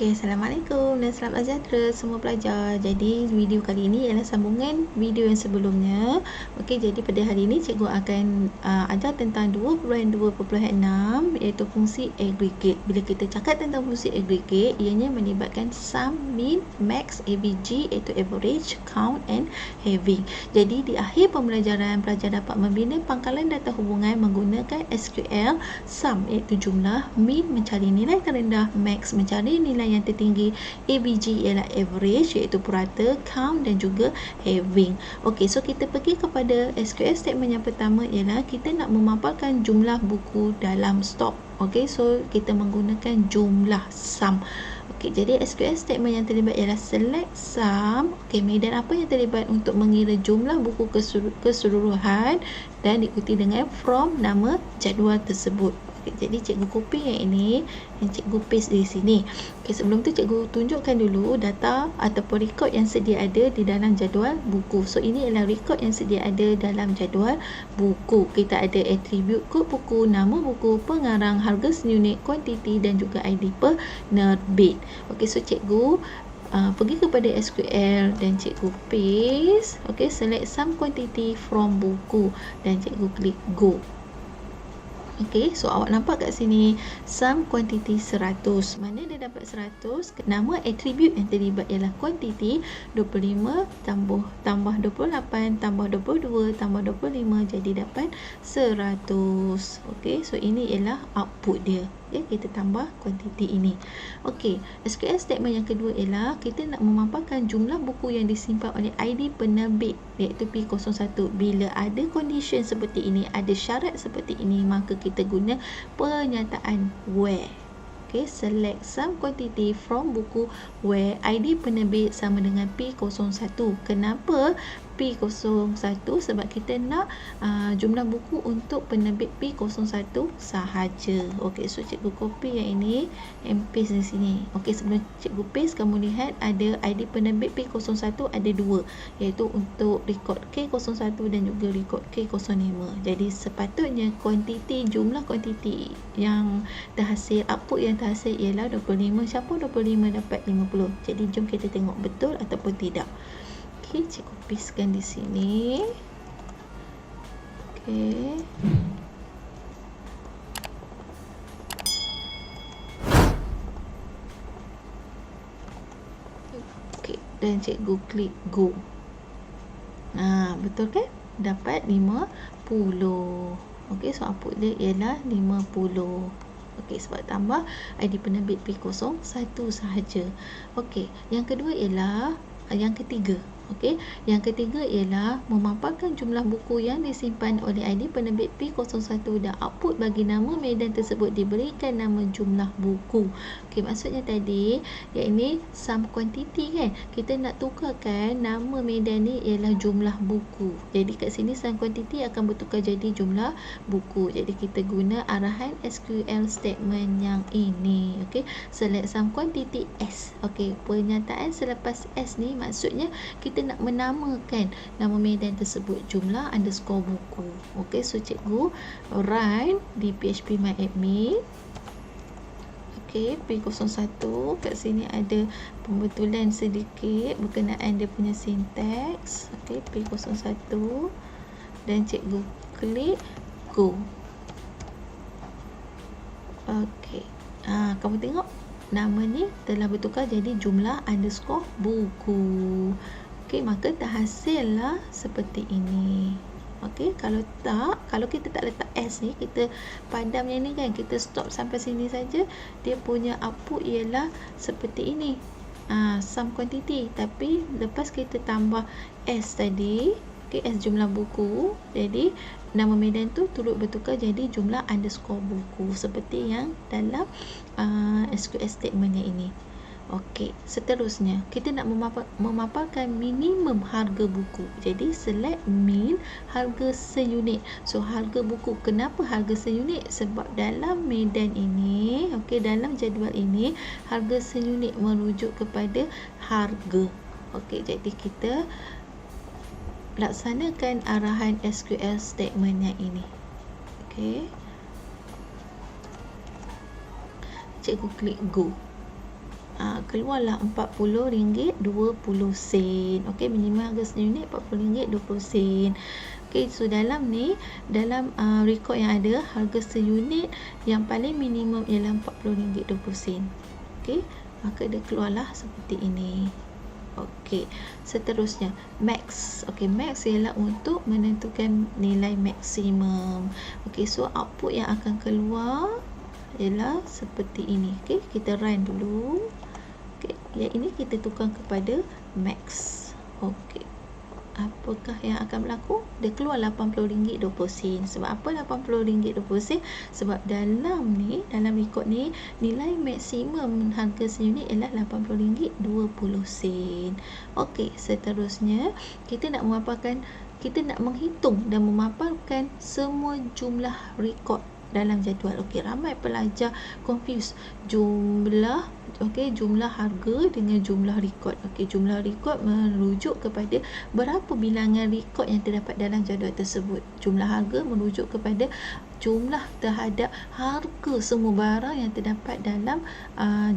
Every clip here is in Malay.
Assalamualaikum dan selamat sejahtera semua pelajar. Jadi video kali ini ialah sambungan video yang sebelumnya. Jadi pada hari ini cikgu akan ajar tentang 2.2.6 iaitu fungsi aggregate. Bila kita cakap tentang fungsi aggregate, ianya melibatkan sum, min, max, AVG iaitu average, count and having. Jadi di akhir pembelajaran, pelajar dapat membina pangkalan data hubungan menggunakan SQL. Sum iaitu jumlah, min mencari nilai terendah, max mencari nilai yang tertinggi, AVG ialah average iaitu purata, count dan juga having. So kita pergi kepada SQL statement yang pertama ialah kita nak memaparkan jumlah buku dalam stok. So kita menggunakan jumlah sum. Jadi SQL statement yang terlibat ialah select sum. Medan apa yang terlibat untuk mengira jumlah buku keseluruhan dan diikuti dengan from nama jadual tersebut. Jadi cikgu copy yang ini dan cikgu paste di sini. Sebelum tu cikgu tunjukkan dulu data ataupun rekod yang sedia ada di dalam jadual buku. Ini adalah rekod yang sedia ada dalam jadual buku. Kita ada attribute kod buku, nama buku, pengarang, harga seunit, kuantiti dan juga ID penerbit. Cikgu pergi kepada SQL dan cikgu paste. Select sum quantity from buku dan cikgu klik go. Awak nampak kat sini sum quantity 100. Mana dia dapat 100? Nama attribute yang terlibat ialah quantity 25 tambah 28 tambah 22 tambah 25 jadi dapat 100. Ini ialah output dia. Kita tambah quantity ini. SQL statement yang kedua ialah kita nak memaparkan jumlah buku yang disimpan oleh ID penerbit iaitu P01. Bila ada condition seperti ini, ada syarat seperti ini, maka kita guna pernyataan where. Select sum quantity from buku where ID penerbit sama dengan P01. Kenapa P01? Sebab kita nak jumlah buku untuk penerbit P01 sahaja. Cikgu copy yang ini and paste di sini. Sebelum cikgu paste, kamu lihat ada ID penerbit P01 ada dua, iaitu untuk rekod K01 dan juga rekod K05. Jadi sepatutnya jumlah kuantiti yang terhasil, output yang terhasil ialah 25. Siapa 25 dapat 50. Jadi jom kita tengok betul ataupun tidak. Cikgu pastekan di sini. Dan cikgu klik go. Betul kan? Dapat 50. Output dia ialah 50. Sebab tambah ID penerbit P01 sahaja. Yang kedua ialah yang ketiga. Yang ketiga ialah memaparkan jumlah buku yang disimpan oleh ID penerbit P01 dan output bagi nama medan tersebut diberikan nama jumlah buku. Maksudnya tadi yang ini sum quantity kan, kita nak tukarkan nama medan ni ialah jumlah buku. Jadi kat sini sum quantity akan bertukar jadi jumlah buku. Jadi kita guna arahan SQL statement yang ini. Select sum quantity S. Pernyataan selepas S ni maksudnya kita nak menamakan nama medan tersebut jumlah underscore buku. Cikgu run di PHP My Admin. P01 kat sini ada pembetulan sedikit berkenaan dia punya sintaks. P01 dan cikgu klik go. Kamu tengok nama ni telah bertukar jadi jumlah underscore buku. Maka terhasillah seperti ini. Kalau kita tak letak S ni, kita padam yang ni kan, kita stop sampai sini saja, dia punya output ialah seperti ini. Sum quantity, tapi lepas kita tambah S tadi, S jumlah buku, jadi nama medan tu turut bertukar jadi jumlah underscore buku seperti yang dalam SQL statement yang ini. Seterusnya kita nak memaparkan minimum harga buku. Jadi select min harga seunit. Harga buku. Kenapa harga seunit? Sebab dalam medan ini, dalam jadual ini, harga seunit merujuk kepada harga. Jadi kita laksanakan arahan SQL statement yang ini. Cikgu klik go. keluarlah RM40.20. Okey, minimum harga seunit RM40.20. Okey, so dalam rekod yang ada, harga seunit yang paling minimum ialah RM40.20. Okey, maka dia keluarlah seperti ini. Okey, seterusnya max. Okey, max ialah untuk menentukan nilai maksimum. Okey, so output yang akan keluar ialah seperti ini. Okey, kita run dulu. Okey, yang ini kita tukar kepada max. Okey, apakah yang akan berlaku? Dia keluar RM80.20. Sebab apa RM80.20? Sebab dalam rekod ni nilai maksimum harga seunit ialah RM80.20. Okey, seterusnya kita nak menghitung dan memaparkan semua jumlah rekod dalam jadual. Okey, ramai pelajar confuse jumlah harga dengan jumlah rekod. Okey, jumlah rekod merujuk kepada berapa bilangan rekod yang terdapat dalam jadual tersebut. Jumlah harga merujuk kepada jumlah terhadap harga semua barang yang terdapat dalam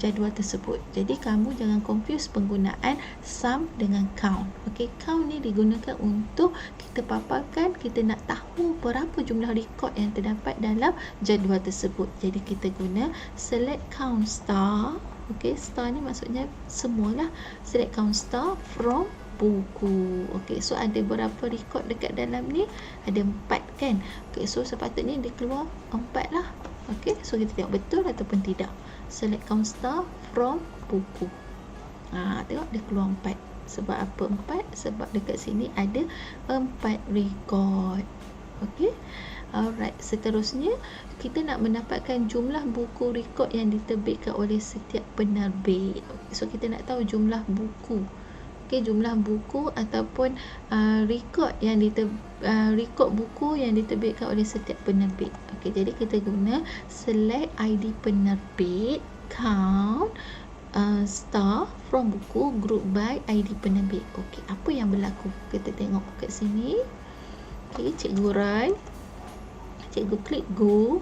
jadual tersebut. Jadi kamu jangan confuse penggunaan sum dengan count. Okey, count ni digunakan untuk kita paparkan, kita nak tahu berapa jumlah rekod yang terdapat dalam jadual tersebut. Jadi kita guna select count star. Okey, star ni maksudnya semualah. Select count star from buku. Okey, so ada berapa rekod dekat dalam ni? Ada 4 kan? Okey, so sepatutnya dia keluar 4 lah. Okey, so kita tengok betul ataupun tidak. Select count star from buku. Tengok dia keluar 4. Sebab apa 4? Sebab dekat sini ada 4 rekod. Okey. Alright, seterusnya kita nak mendapatkan jumlah buku rekod yang diterbitkan oleh setiap penerbit. So kita nak tahu jumlah buku. Okey, jumlah buku ataupun rekod buku yang diterbitkan oleh setiap penerbit. Okey, jadi kita guna select ID penerbit, count star from buku, group by ID penerbit. Okey, apa yang berlaku? Kita tengok kat sini. Okey, cikgu run. Cikgu klik go.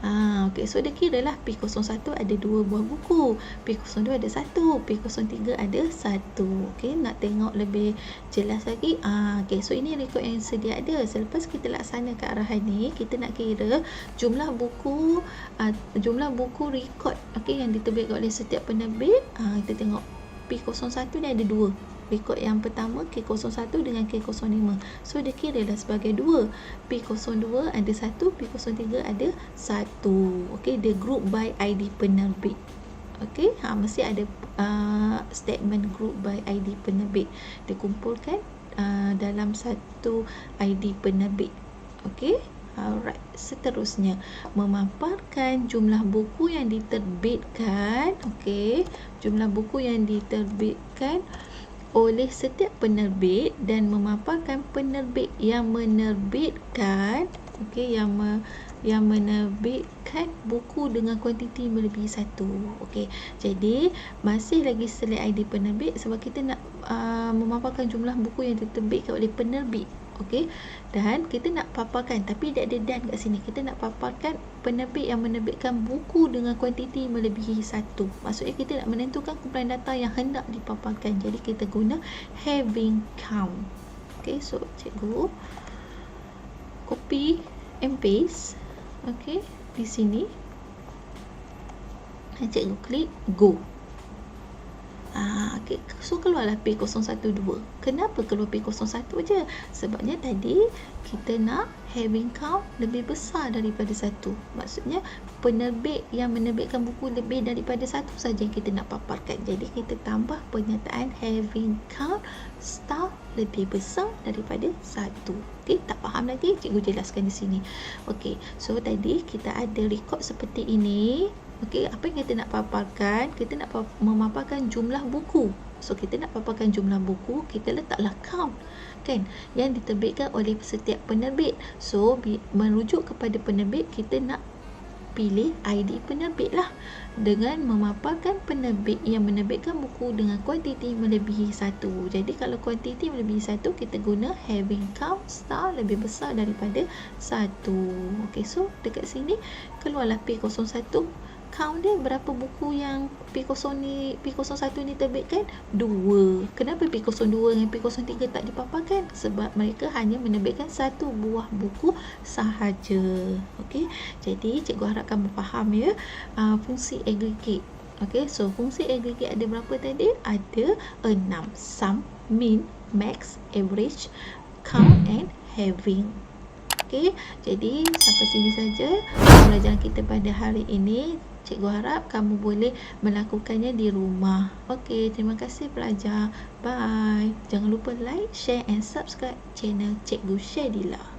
Okey, so dia kira lah P01 ada 2 buah buku, P02 ada 1, P03 ada 1. Okey, nak tengok lebih jelas lagi. Okey, so ini rekod yang sedia ada. Selepas kita laksanakan arahan ni, kita nak kira jumlah buku rekod okey yang diterbitkan oleh setiap penerbit. Kita tengok P01 ni ada 2. Rekod yang pertama K01 dengan K05. So dia kira dah sebagai 2. P02 ada 1, P03 ada 1. Okey, dia group by ID penerbit. Okey, mesti ada statement group by ID penerbit. Dia kumpulkan dalam satu ID penerbit. Okey. Alright, seterusnya memaparkan jumlah buku yang diterbitkan. Okey, jumlah buku yang diterbitkan oleh setiap penerbit dan memaparkan penerbit yang menerbitkan yang menerbitkan buku dengan kuantiti melebihi 1. Okey, jadi masih lagi select ID penerbit sebab kita nak memaparkan jumlah buku yang diterbitkan oleh penerbit. Okey, dan kita nak paparkan, tapi dia ada dan kat sini. Kita nak paparkan penerbit yang menerbitkan buku dengan kuantiti melebihi 1. Maksudnya kita nak menentukan kumpulan data yang hendak dipaparkan. Jadi kita guna having count. Okey, so cikgu copy and paste. Okey, di sini cikgu klik go. Okay. So keluarlah P012. Kenapa keluar P01 je? Sebabnya tadi kita nak having count lebih besar daripada 1. Maksudnya penerbit yang menerbitkan buku lebih daripada 1 saja yang kita nak paparkan. Jadi kita tambah pernyataan having count star lebih besar daripada 1. Okey, tak faham lagi? Cikgu jelaskan di sini. Okey, so tadi kita ada rekod seperti ini. Okey, apa yang kita nak paparkan? Kita nak memaparkan jumlah buku. So kita nak paparkan jumlah buku, kita letaklah count kan yang diterbitkan oleh setiap penerbit. So merujuk kepada penerbit, kita nak pilih ID penerbit lah dengan memaparkan penerbit yang menerbitkan buku dengan kuantiti melebihi 1. Jadi kalau kuantiti melebihi 1, kita guna having count star lebih besar daripada 1. Okey, so dekat sini keluarlah P01. count dia berapa buku yang P01 ni terbitkan? 2. Kenapa P02 dengan P03 tak dipaparkan? Sebab mereka hanya menerbitkan 1 buah buku sahaja. Okey, jadi cikgu harap kamu faham ya fungsi aggregate. Okey, so fungsi aggregate ada berapa tadi? Ada 6. Sum, min, max, average, count and having. Okey, jadi sampai sini saja pembelajaran kita pada hari ini. Cikgu harap kamu boleh melakukannya di rumah. Okey, terima kasih pelajar. Bye. Jangan lupa like, share and subscribe channel Cikgu Shadila.